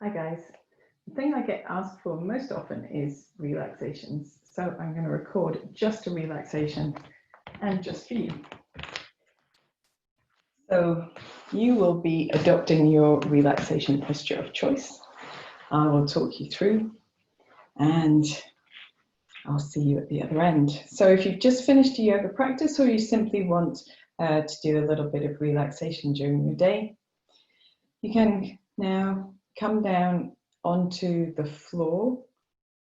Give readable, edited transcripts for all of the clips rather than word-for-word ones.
Hi guys. The thing I get asked for most often is relaxations. So I'm going to record just a relaxation and just for you. So you will be adopting your relaxation posture of choice. I will talk you through and I'll see you at the other end. So if you've just finished a yoga practice or you simply want to do a little bit of relaxation during your day, you can now come down onto the floor.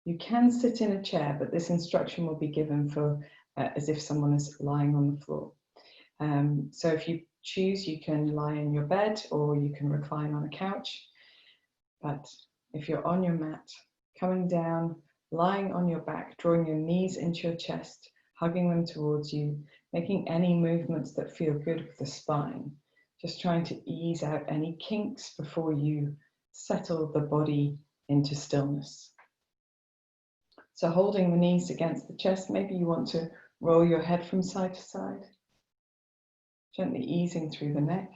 You can sit in a chair, but this instruction will be given for as if someone is lying on the floor. So if you choose, you can lie in your bed or you can recline on a couch. But if you're on your mat, coming down, lying on your back, drawing your knees into your chest, hugging them towards you, making any movements that feel good with the spine, just trying to ease out any kinks before you settle the body into stillness. So holding the knees against the chest, maybe you want to roll your head from side to side, gently easing through the neck.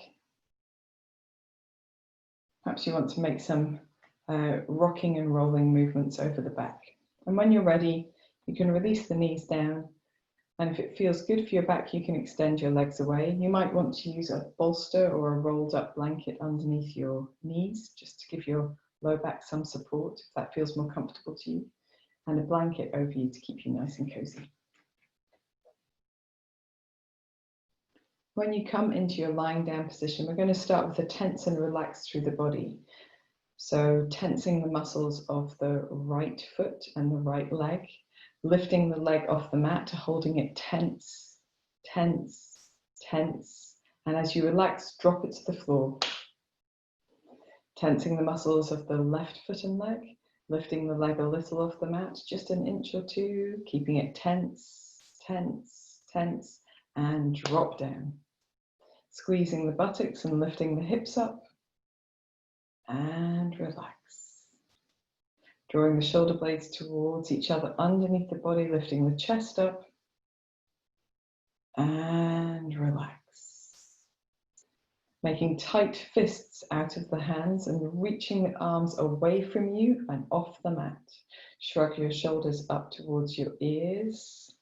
Perhaps you want to make some rocking and rolling movements over the back. And when you're ready, you can release the knees down. And if it feels good for your back, you can extend your legs away. You might want to use a bolster or a rolled up blanket underneath your knees, just to give your low back some support, if that feels more comfortable to you. And a blanket over you to keep you nice and cozy. When you come into your lying down position, we're going to start with a tense and relax through the body. So tensing the muscles of the right foot and the right leg, lifting the leg off the mat, holding it tense, tense, tense. And as you relax, drop it to the floor. Tensing the muscles of the left foot and leg, lifting the leg a little off the mat, just an inch or two, keeping it tense, tense, tense, and drop down. Squeezing the buttocks and lifting the hips up, and relax. Drawing the shoulder blades towards each other underneath the body, lifting the chest up, and relax. Making tight fists out of the hands and reaching the arms away from you and off the mat. Shrug your shoulders up towards your ears.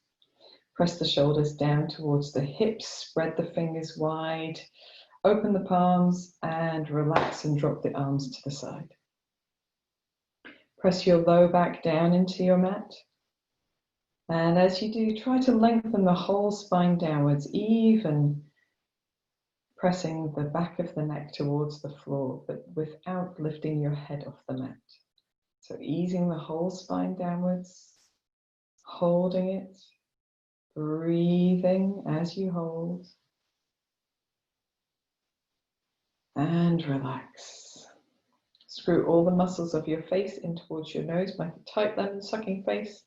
Press the shoulders down towards the hips, spread the fingers wide, open the palms and relax and drop the arms to the side. Press your low back down into your mat. And as you do, try to lengthen the whole spine downwards, even pressing the back of the neck towards the floor, but without lifting your head off the mat. So easing the whole spine downwards, holding it, breathing as you hold, and relax. Screw all the muscles of your face in towards your nose, make a tight lemon sucking face.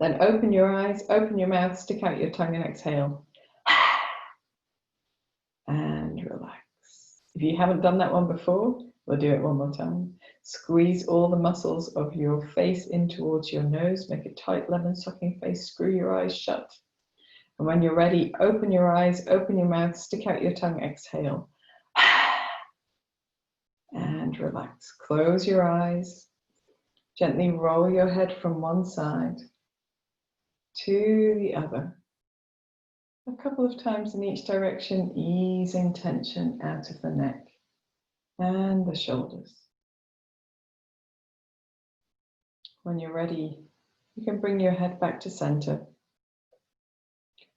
Then open your eyes, open your mouth, stick out your tongue and exhale. And relax. If you haven't done that one before, we'll do it one more time. Squeeze all the muscles of your face in towards your nose, make a tight lemon sucking face, screw your eyes shut. And when you're ready, open your eyes, open your mouth, stick out your tongue, exhale. And relax. Close your eyes. Gently roll your head from one side to the other. A couple of times in each direction, easing tension out of the neck and the shoulders. When you're ready, you can bring your head back to center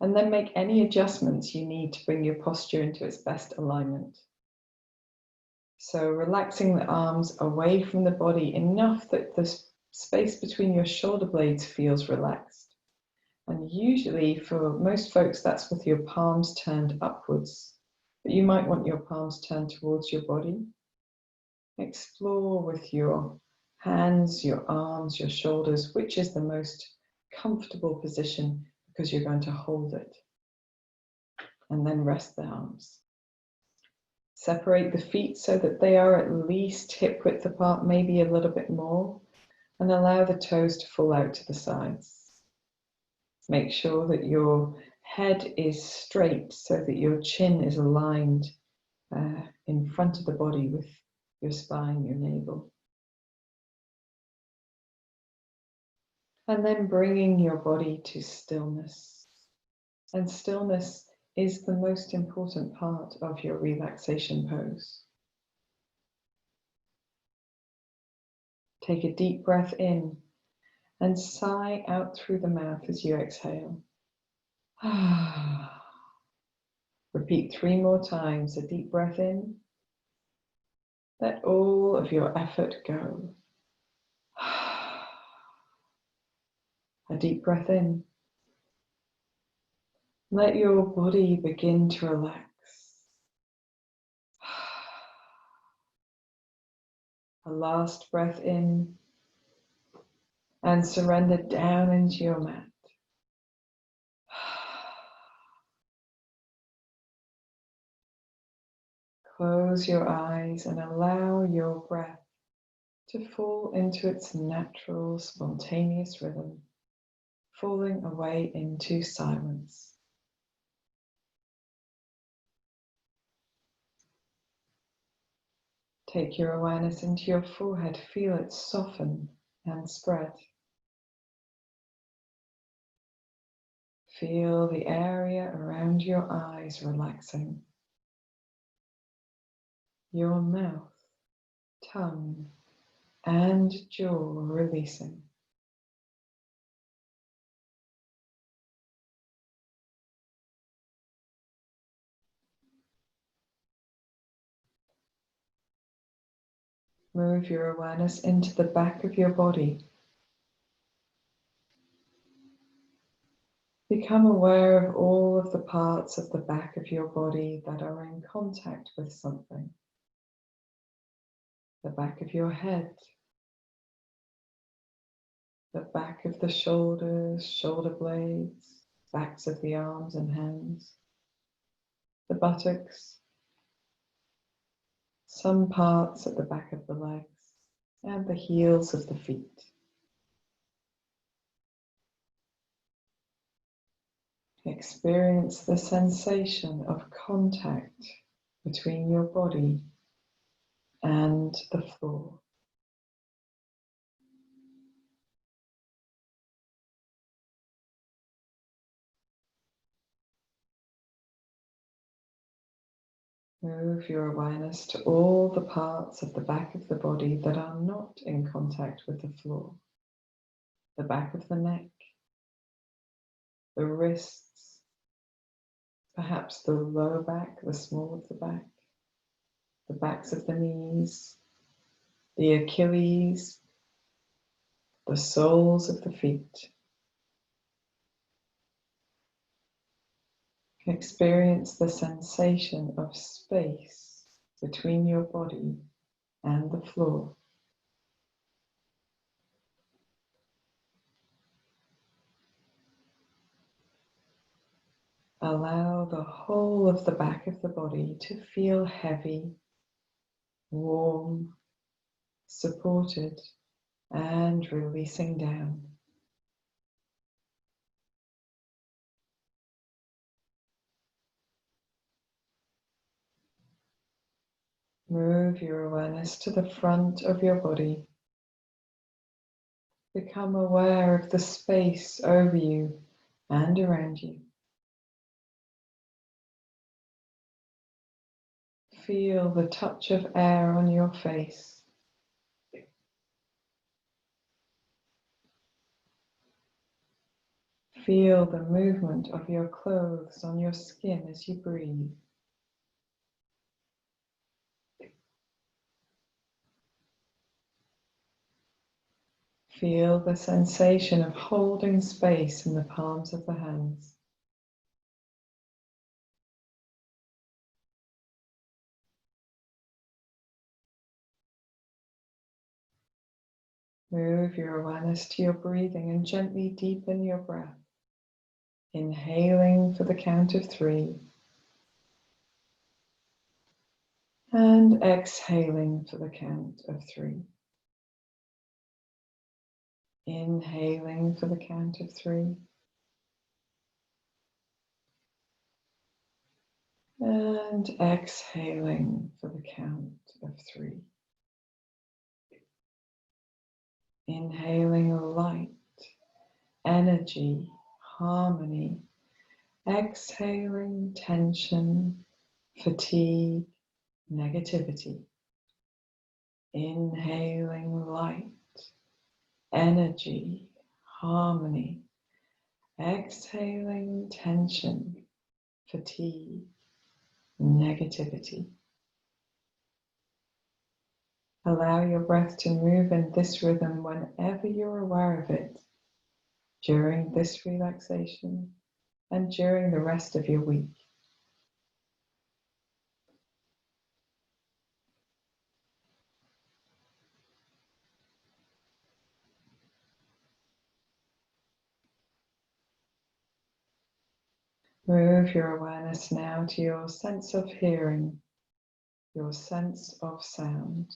and then make any adjustments you need to bring your posture into its best alignment. So relaxing the arms away from the body enough that the space between your shoulder blades feels relaxed. And usually for most folks, that's with your palms turned upwards, but you might want your palms turned towards your body. Explore with your hands, your arms, your shoulders, which is the most comfortable position because you're going to hold it. And then rest the arms. Separate the feet so that they are at least hip width apart, maybe a little bit more, and allow the toes to fall out to the sides. Make sure that your head is straight so that your chin is aligned in front of the body with your spine, your navel. And then bringing your body to stillness. And stillness is the most important part of your relaxation pose. Take a deep breath in and sigh out through the mouth as you exhale. Repeat 3 more times. A deep breath in. Let all of your effort go. A deep breath in. Let your body begin to relax. A last breath in and surrender down into your mat. Close your eyes and allow your breath to fall into its natural, spontaneous rhythm, falling away into silence. Take your awareness into your forehead. Feel it soften and spread. Feel the area around your eyes relaxing. Your mouth, tongue, and jaw releasing. Move your awareness into the back of your body. Become aware of all of the parts of the back of your body that are in contact with something. The back of your head, the back of the shoulders, shoulder blades, backs of the arms and hands, the buttocks, some parts at the back of the legs, and the heels of the feet. Experience the sensation of contact between your body and the floor. Move your awareness to all the parts of the back of the body that are not in contact with the floor. The back of the neck, the wrists, perhaps the lower back, the small of the back, the backs of the knees, the Achilles, the soles of the feet. Experience the sensation of space between your body and the floor. Allow the whole of the back of the body to feel heavy, warm, supported, and releasing down. Move your awareness to the front of your body. Become aware of the space over you and around you. Feel the touch of air on your face. Feel the movement of your clothes on your skin as you breathe. Feel the sensation of holding space in the palms of the hands. Move your awareness to your breathing and gently deepen your breath. Inhaling for the count of 3 and exhaling for the count of 3. Inhaling for the count of 3 and exhaling for the count of 3. Inhaling light, energy, harmony. Exhaling tension, fatigue, negativity. Inhaling light, energy, harmony. Exhaling tension, fatigue, negativity. Allow your breath to move in this rhythm whenever you're aware of it, during this relaxation and during the rest of your week. Move your awareness now to your sense of hearing, your sense of sound.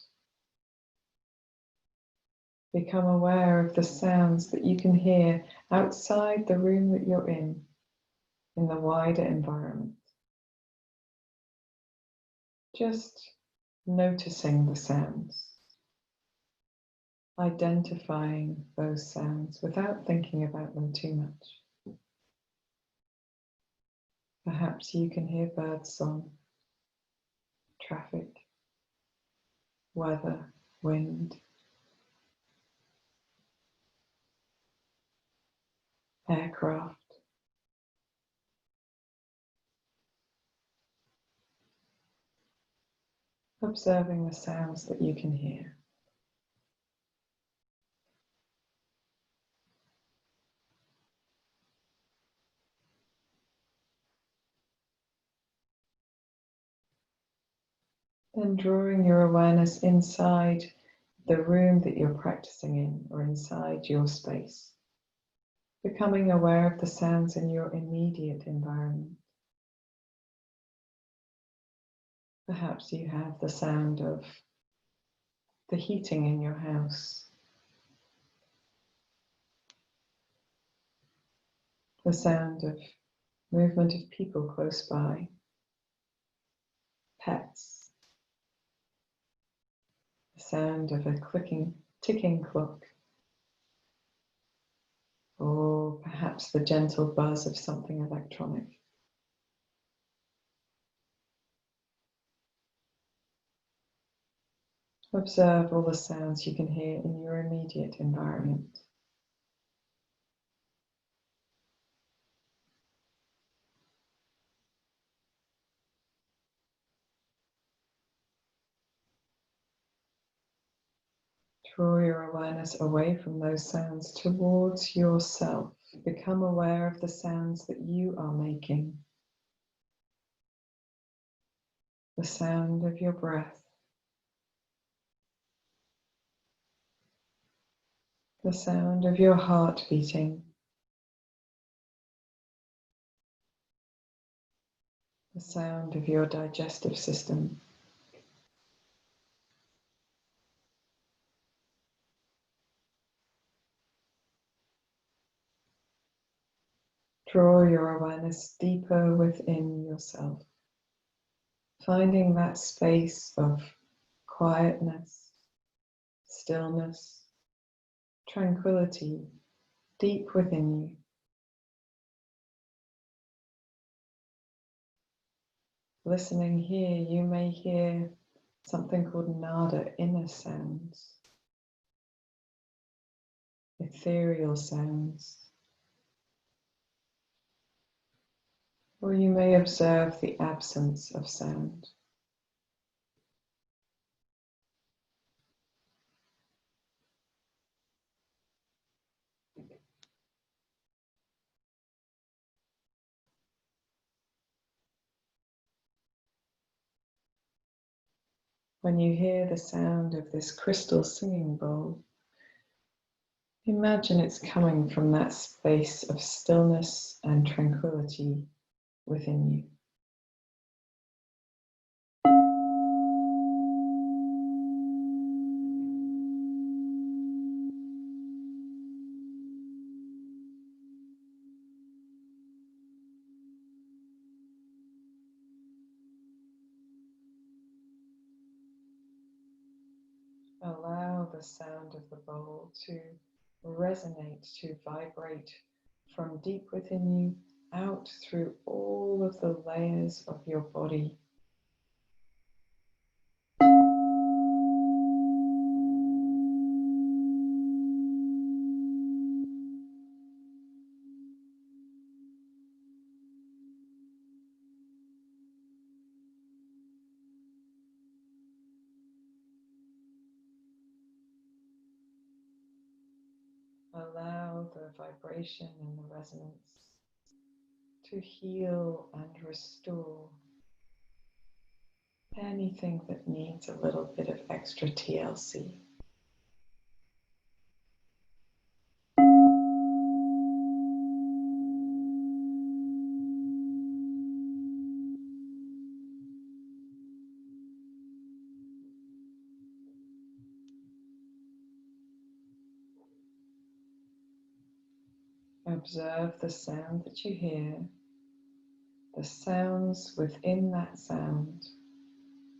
Become aware of the sounds that you can hear outside the room that you're in the wider environment. Just noticing the sounds, identifying those sounds without thinking about them too much. Perhaps you can hear birdsong, traffic, weather, wind, aircraft. Observing the sounds that you can hear. Then drawing your awareness inside the room that you're practicing in, or inside your space. Becoming aware of the sounds in your immediate environment. Perhaps you have the sound of the heating in your house, the sound of movement of people close by, pets, the sound of a ticking clock, or perhaps the gentle buzz of something electronic. Observe all the sounds you can hear in your immediate environment. Draw your awareness away from those sounds towards yourself. Become aware of the sounds that you are making. The sound of your breath. The sound of your heart beating. The sound of your digestive system. Draw your awareness deeper within yourself, finding that space of quietness, stillness, tranquility deep within you. Listening here, you may hear something called nada, inner sounds, ethereal sounds. Or you may observe the absence of sound. When you hear the sound of this crystal singing bowl, imagine it's coming from that space of stillness and tranquility within you. Allow the sound of the bowl to resonate, to vibrate from deep within you out through all of the layers of your body. Allow the vibration and the resonance to heal and restore anything that needs a little bit of extra TLC. Observe the sound that you hear, the sounds within that sound,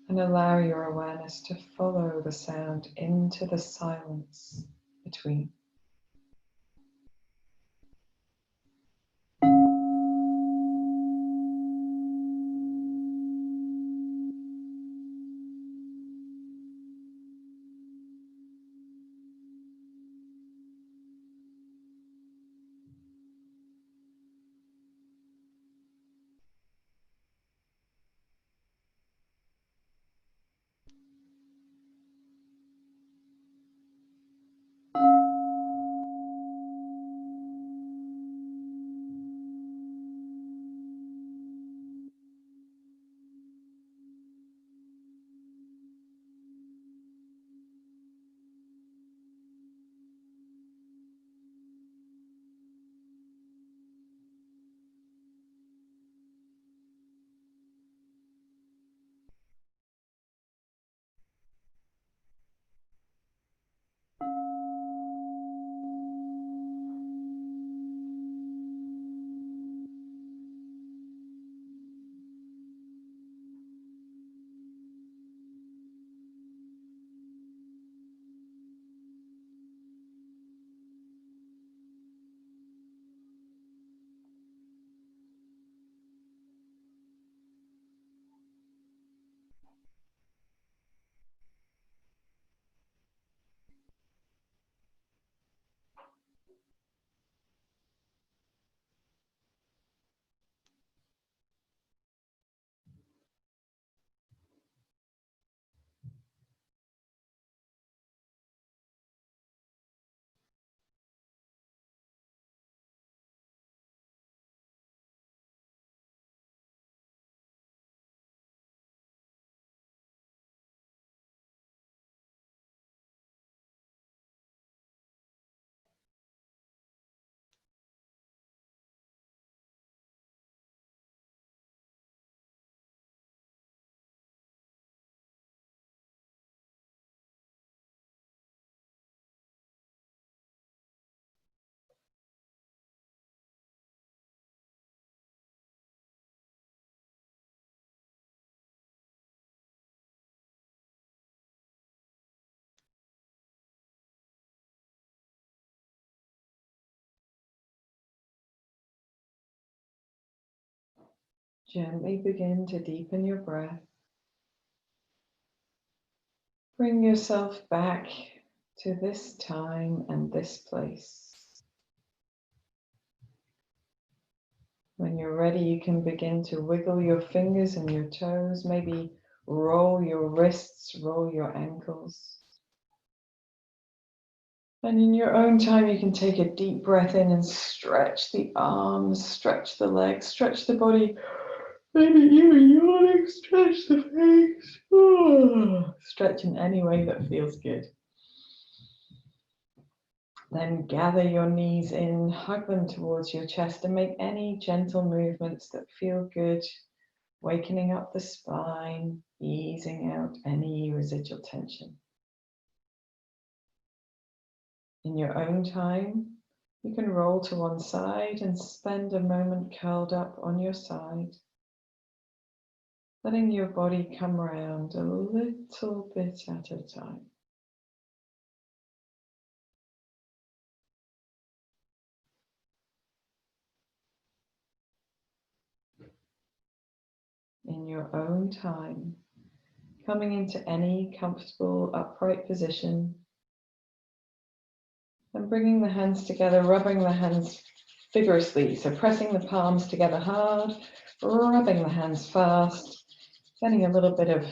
and allow your awareness to follow the sound into the silence between. Gently begin to deepen your breath. Bring yourself back to this time and this place. When you're ready, you can begin to wiggle your fingers and your toes, maybe roll your wrists, roll your ankles. And in your own time, you can take a deep breath in and stretch the arms, stretch the legs, stretch the body. Maybe even yawning, stretch the face. Stretch in any way that feels good. Then gather your knees in, hug them towards your chest, and make any gentle movements that feel good, wakening up the spine, easing out any residual tension. In your own time, you can roll to one side and spend a moment curled up on your side, letting your body come around a little bit at a time. in your own time, coming into any comfortable upright position and bringing the hands together, rubbing the hands vigorously. So pressing the palms together hard, rubbing the hands fast, getting a little bit of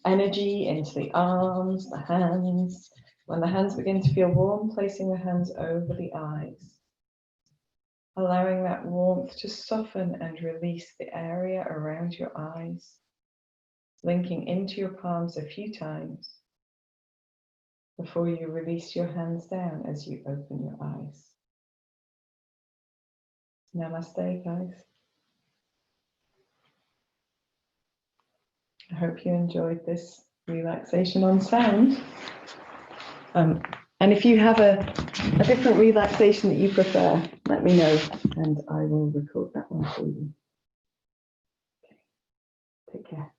energy into the arms, the hands. When the hands begin to feel warm, placing the hands over the eyes, allowing that warmth to soften and release the area around your eyes, linking into your palms a few times before you release your hands down as you open your eyes. Namaste, guys. I hope you enjoyed this relaxation on sound. And if you have a different relaxation that you prefer, let me know and I will record that one for you. Okay. Take care.